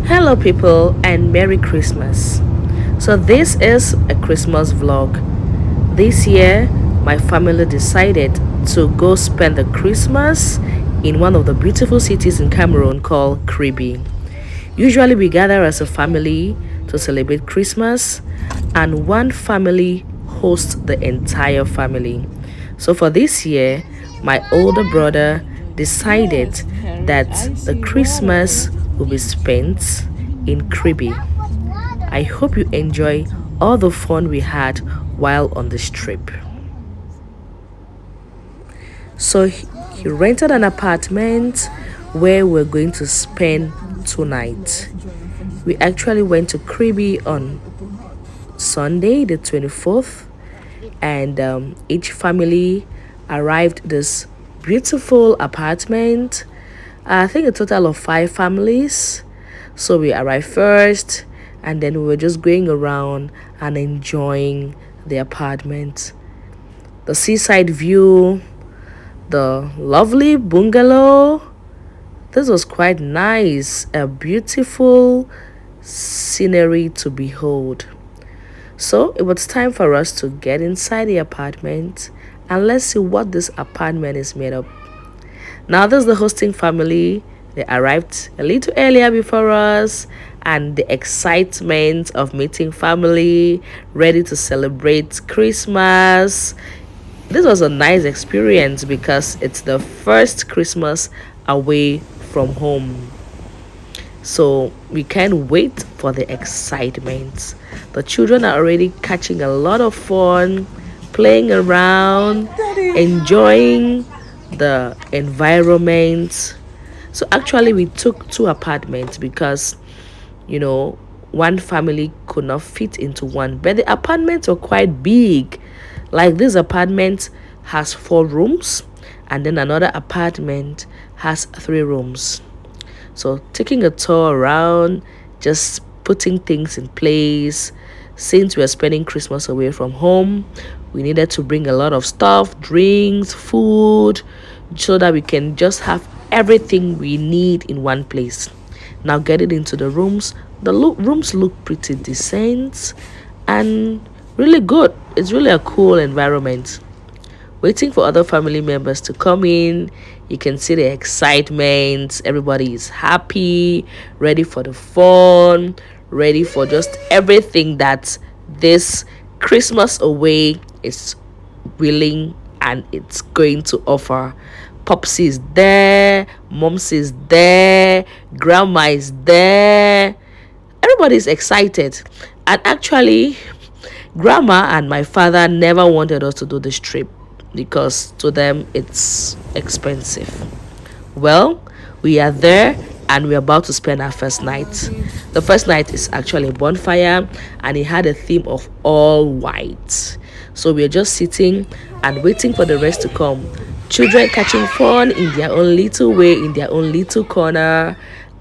Hello, people, and Merry Christmas. So, this is a Christmas vlog. This year, my family decided to go spend the Christmas in one of the beautiful cities in Cameroon called Kribi. Usually, we gather as a family to celebrate Christmas, and one family hosts the entire family. So, for this year, my older brother decided that the Christmas will be spent in Kribi. I hope you enjoy all the fun we had while on this trip. So he rented an apartment where we're going to spend 2 nights. We actually went to Kribi on Sunday, the 24th, and each family arrived this beautiful apartment. I think a total of 5 families. So we arrived first, and then we were just going around and enjoying the apartment. The seaside view, the lovely bungalow. This was quite nice, a beautiful scenery to behold. So it was time for us to get inside the apartment and let's see what this apartment is made of. Now, this is the hosting family. They arrived a little earlier before us, and the excitement of meeting family, ready to celebrate Christmas. This was a nice experience because it's the first Christmas away from home. So we can't wait for the excitement. The children are already catching a lot of fun, playing around, enjoying the environment. So actually, we took 2 apartments because, you know, one family could not fit into one, but the apartments are quite big. Like this apartment has 4 rooms, and then another apartment has 3 rooms. So taking a tour around, just putting things in place. Since we're spending Christmas away from home, we needed to bring a lot of stuff, drinks, food, so that we can just have everything we need in one place. Now getting into the rooms, the rooms look pretty decent and really good. It's really a cool environment. Waiting for other family members to come in, you can see the excitement. Everybody is happy, ready for the fun, ready for just everything that this Christmas away is willing and it's going to offer. Popsy is there, Momsy is there, Grandma is there. Everybody's excited. And actually, Grandma and my father never wanted us to do this trip because to them it's expensive. Well, we are there and we're about to spend our first night. The first night is actually a bonfire and it had a theme of all white. So we're just sitting and waiting for the rest to come. Children catching fun in their own little way, in their own little corner,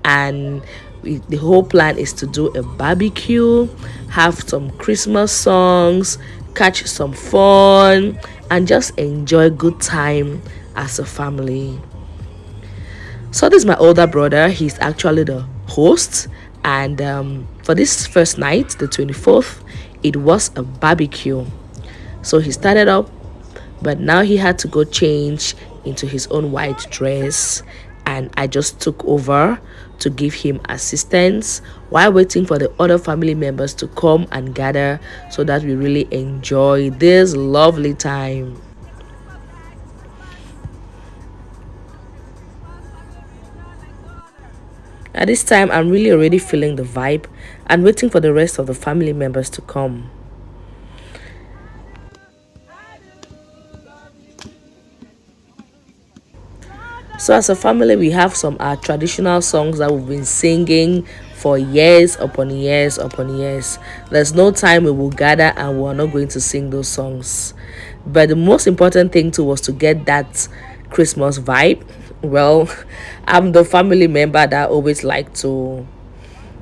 and the whole plan is to do a barbecue, have some Christmas songs, catch some fun, and just enjoy good time as a family. So this is my older brother. He's actually the host, and for this first night, the 24th, it was a barbecue. So he started up, but now he had to go change into his own white dress, and I just took over to give him assistance while waiting for the other family members to come and gather so that we really enjoy this lovely time. At this time, I'm really already feeling the vibe and waiting for the rest of the family members to come. So as a family, we have some traditional songs that we've been singing for years upon years upon years. There's no time we will gather and we're not going to sing those songs. But the most important thing too was to get that Christmas vibe. Well, I'm the family member that always like to,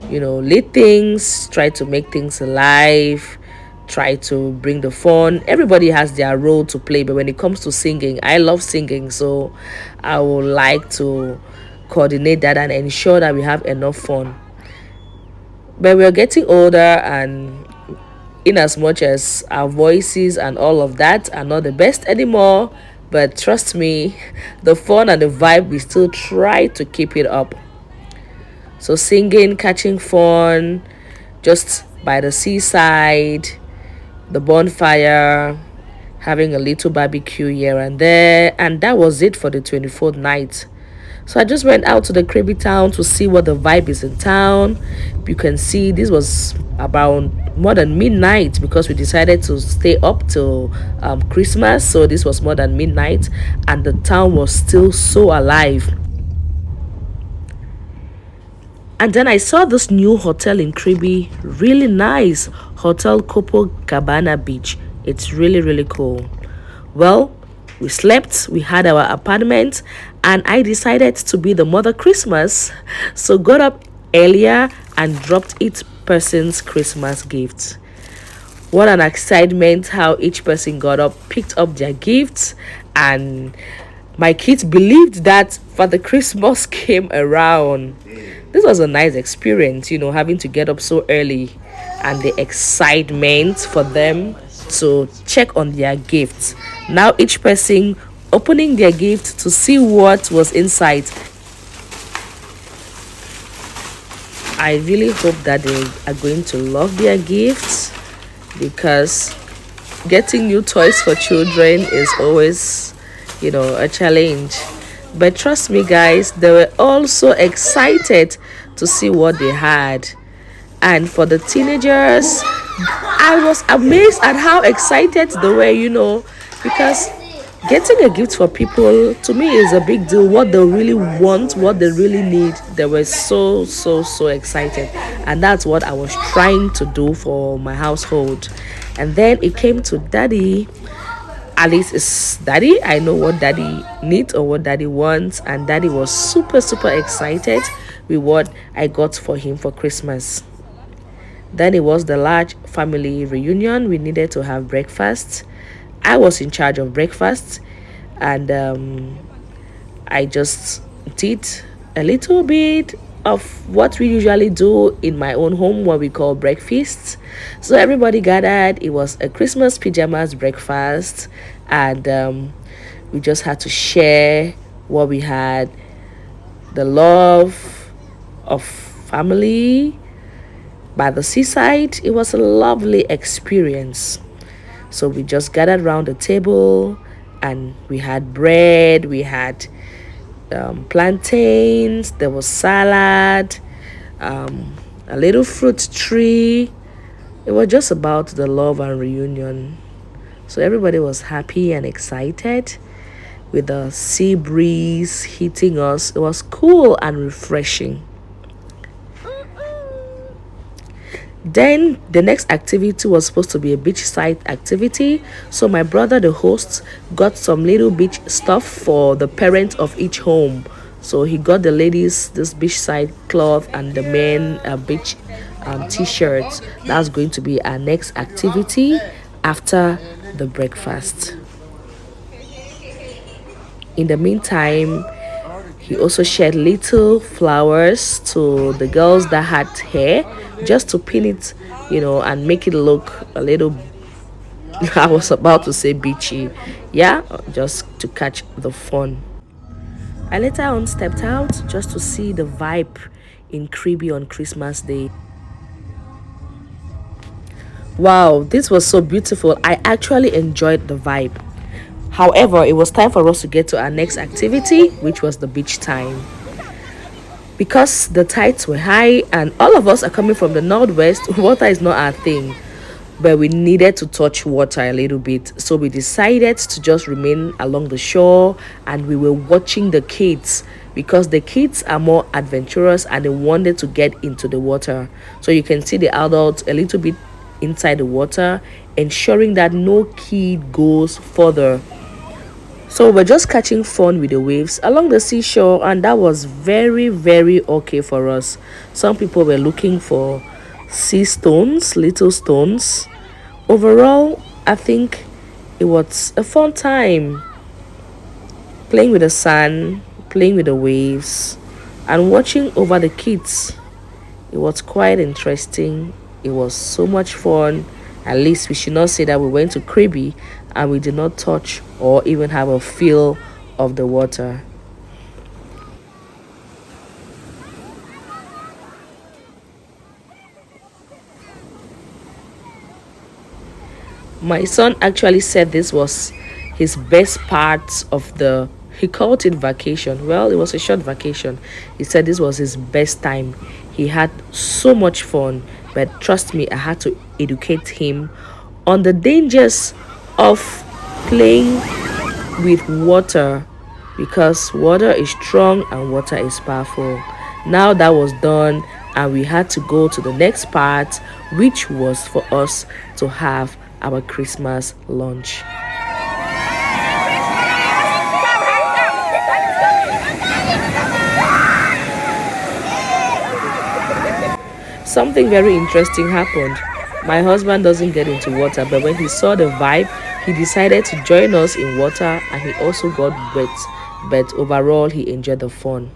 lead things, try to make things alive, try to bring the fun. Everybody has their role to play, but when it comes to singing, I love singing, so I would like to coordinate that and ensure that we have enough fun. But we're getting older, and in as much as our voices and all of that are not the best anymore, but trust me, the fun and the vibe, we still try to keep it up. So singing, catching fun, just by the seaside, the bonfire, having a little barbecue here and there, and that was it for the 24th night. So I just went out to the Krabi town to see what the vibe is in town. You can see this was about more than midnight because we decided to stay up till Christmas. So this was more than midnight, and the town was still so alive. And then I saw this new hotel in Krabi, really nice, Hotel Copacabana Beach. It's really, really cool. Well, we slept, we had our apartment, and I decided to be the mother Christmas. So got up earlier and dropped each person's Christmas gifts. What an excitement how each person got up, picked up their gifts, and my kids believed that Father Christmas came around. This was a nice experience, having to get up so early and the excitement for them to check on their gifts. Now each person opening their gift to see what was inside. I really hope that they are going to love their gifts, because getting new toys for children is always, a challenge. But trust me, guys, they were all so excited to see what they had. And for the teenagers, I was amazed at how excited they were, because getting a gift for people, to me, is a big deal. What they really want, what they really need, they were so, so, so excited. And that's what I was trying to do for my household. And then it came to daddy. Alice is daddy. I know what daddy needs or what daddy wants, and daddy was super, super excited with what I got for him for Christmas. Then it was the large family reunion. We needed to have breakfast. I was in charge of breakfast, and I just did a little bit of what we usually do in my own home, what we call breakfast. So everybody gathered. It was a Christmas pajamas breakfast, and we just had to share what we had, the love of family by the seaside. It was a lovely experience. So we just gathered around the table, and we had bread, we had plantains, there was salad, a little fruit tree. It was just about the love and reunion. So everybody was happy and excited with the sea breeze hitting us. It was cool and refreshing. Then the next activity was supposed to be a beachside activity. So my brother, the host, got some little beach stuff for the parents of each home. So he got the ladies this beachside cloth and the men beach t-shirts. That's going to be our next activity after the breakfast. In the meantime, he also shared little flowers to the girls that had hair, just to pin it, and make it look a little, I was about to say beachy. Yeah, just to catch the fun. I later on stepped out just to see the vibe in Krabi on Christmas Day. Wow, this was so beautiful. I actually enjoyed the vibe. However, it was time for us to get to our next activity, which was the beach time. Because the tides were high and all of us are coming from the northwest, water is not our thing. But we needed to touch water a little bit. So we decided to just remain along the shore, and we were watching the kids, because the kids are more adventurous and they wanted to get into the water. So you can see the adults a little bit inside the water, ensuring that no kid goes further. So we're just catching fun with the waves along the seashore, and that was very, very okay for us. Some people were looking for sea stones, little stones. Overall, I think it was a fun time playing with the sun, playing with the waves, and watching over the kids. It was quite interesting. It was so much fun. At least we should not say that we went to Krabi and we did not touch or even have a feel of the water. My son actually said this was his best part of the, he called it vacation. Well, it was a short vacation. He said this was his best time. He had so much fun, but trust me, I had to educate him on the dangers of playing with water, because water is strong and water is powerful. Now that was done, and we had to go to the next part, which was for us to have our Christmas lunch. Something very interesting happened. My husband doesn't get into water, but when he saw the vibe, he decided to join us in water, and he also got wet. But overall, he enjoyed the fun.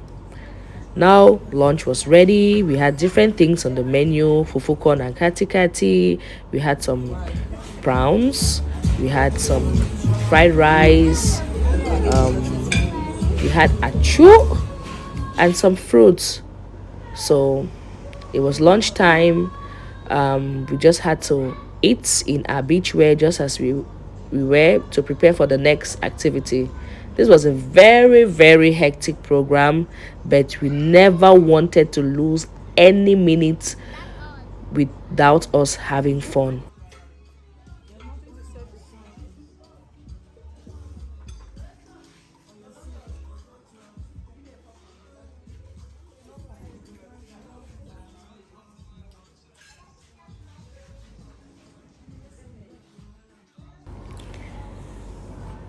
Now lunch was ready. We had different things on the menu: fufu corn and kati kati. We had some prawns. We had some fried rice. Um, we had achu and some fruits. So it was lunchtime. We just had to eat in our beach wear, just as we were, to prepare for the next activity. This was a very, very hectic program, but we never wanted to lose any minute without us having fun.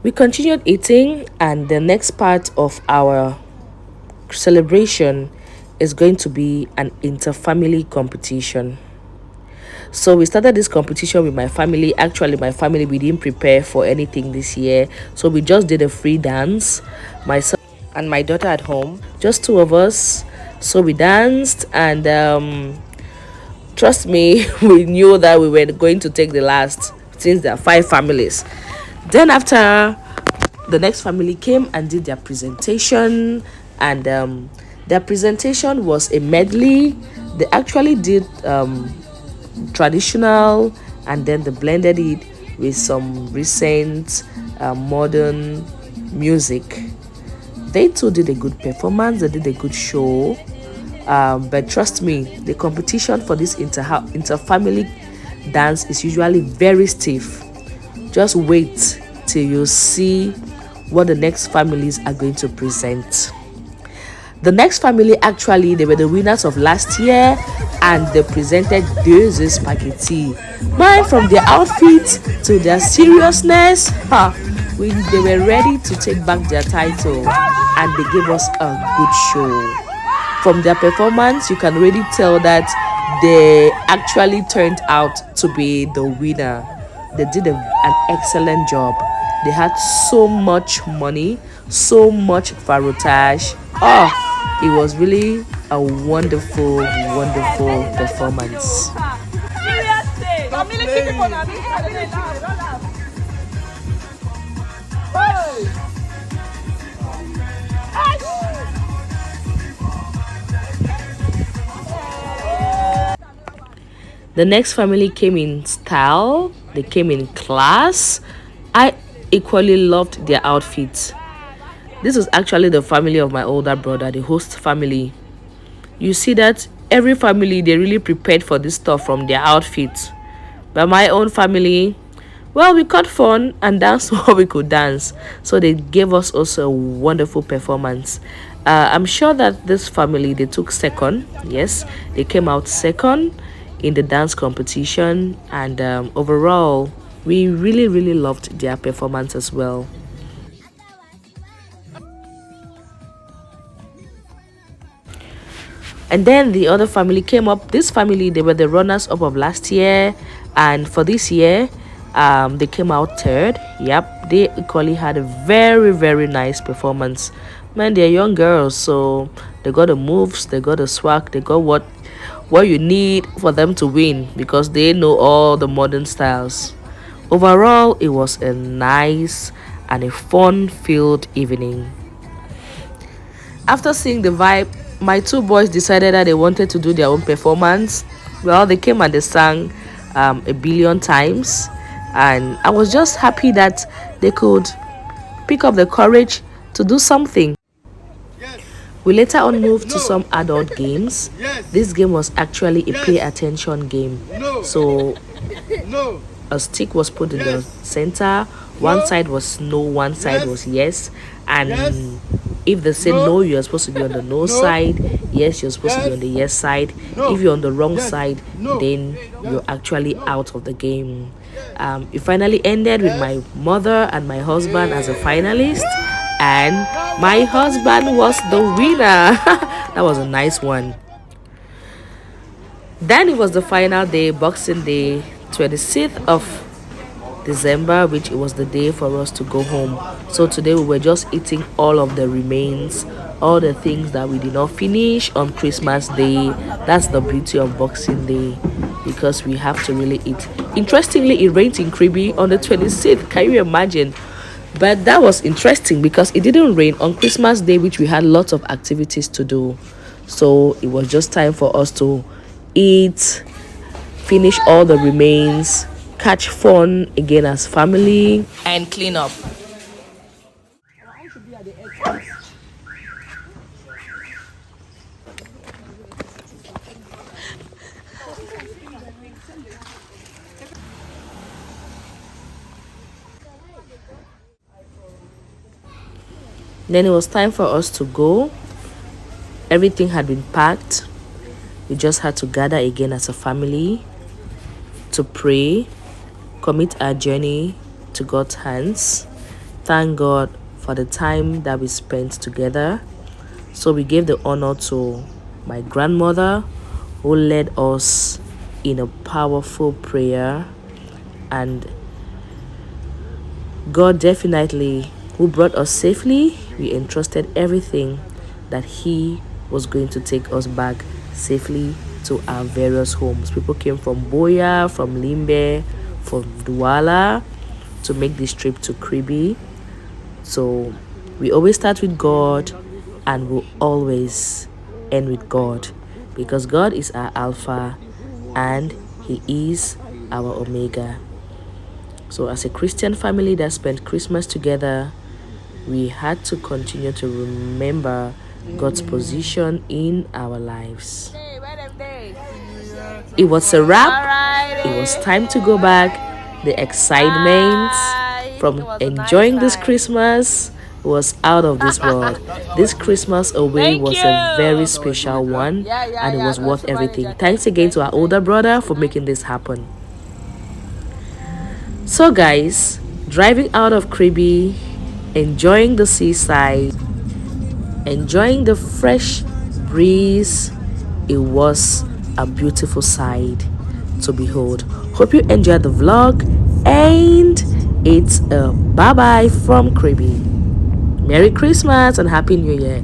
We continued eating, and the next part of our celebration is going to be an inter-family competition. So we started this competition with my family. Actually, my family, we didn't prepare for anything this year, so we just did a free dance. My son and my daughter at home, just two of us. So we danced, and trust me, we knew that we were going to take the last, since there are five families. Then after, the next family came and did their presentation, and their presentation was a medley. They actually did traditional, and then they blended it with some recent modern music. They too did a good performance. They did a good show. But trust me, the competition for this inter-family dance is usually very stiff. Just wait till you see what the next families are going to present. The next family, actually, they were the winners of last year, and they presented deux spaghetti. Man, from their outfits to their seriousness, they were ready to take back their title, and they gave us a good show. From their performance, you can really tell that they actually turned out to be the winner. They did an excellent job. They had so much money, so much farotage. Oh, it was really a wonderful, wonderful performance. The next family came in style, they came in class. I equally loved their outfits. This was actually the family of my older brother, the host family. You see that every family, they really prepared for this stuff from their outfits. But my own family, well, we caught fun and danced what we could dance. So they gave us also a wonderful performance. I'm sure that this family, they took second. Yes, they came out second in the dance competition, and overall, we really, really loved their performance as well. And then the other family came up. This family, they were the runners up of last year, and for this year, they came out third. Yep, they equally had a very, very nice performance. Man, they're young girls, so they got the moves, they got the swag, they got what you need for them to win because they know all the modern styles. Overall, it was a nice and a fun filled evening. After seeing the vibe, my two boys decided that they wanted to do their own performance. Well, they came and they sang a billion times, and I was just happy that they could pick up the courage to do something. We later on moved to some adult games. This game was actually a pay attention game. So a stick was put in the center. One side was no, one side was yes. And if they say no, you're supposed to be on the no side. Yes, you're supposed to be on the yes side. If you're on the wrong side, then you're actually out of the game. It finally ended with my mother and my husband as a finalist, and my husband was the winner. That was a nice one. Then it was the final day, Boxing Day, 26th of December, which it was the day for us to go home. So today we were just eating all of the remains, all the things that we did not finish on Christmas Day. That's the beauty of Boxing Day, because we have to really eat. Interestingly, it rained in Kribi on the 26th. Can you imagine? But that was interesting because it didn't rain on Christmas Day, which we had lots of activities to do. So it was just time for us to eat, finish all the remains, catch fun again as family, and clean up. Then it was time for us to go. Everything had been packed. We just had to gather again as a family to pray, commit our journey to God's hands, thank God for the time that we spent together. So we gave the honor to my grandmother, who led us in a powerful prayer, and God definitely, who brought us safely. We entrusted everything that He was going to take us back safely to our various homes. People came from Boya, from Limbe, from Douala to make this trip to Kribi. So we always start with God and we'll always end with God, because God is our Alpha and He is our Omega. So as a Christian family that spent Christmas together, we had to continue to remember God's position in our lives. It was a wrap. It was time to go back. The excitement from enjoying this Christmas was out of this world. This Christmas away was a very special one, and it was worth everything. Thanks again to our older brother for making this happen. So guys, driving out of Kribi, enjoying the seaside, enjoying the fresh breeze, it was a beautiful sight to behold. Hope you enjoyed the vlog, and it's a bye bye from Kribi. Merry Christmas and Happy New Year.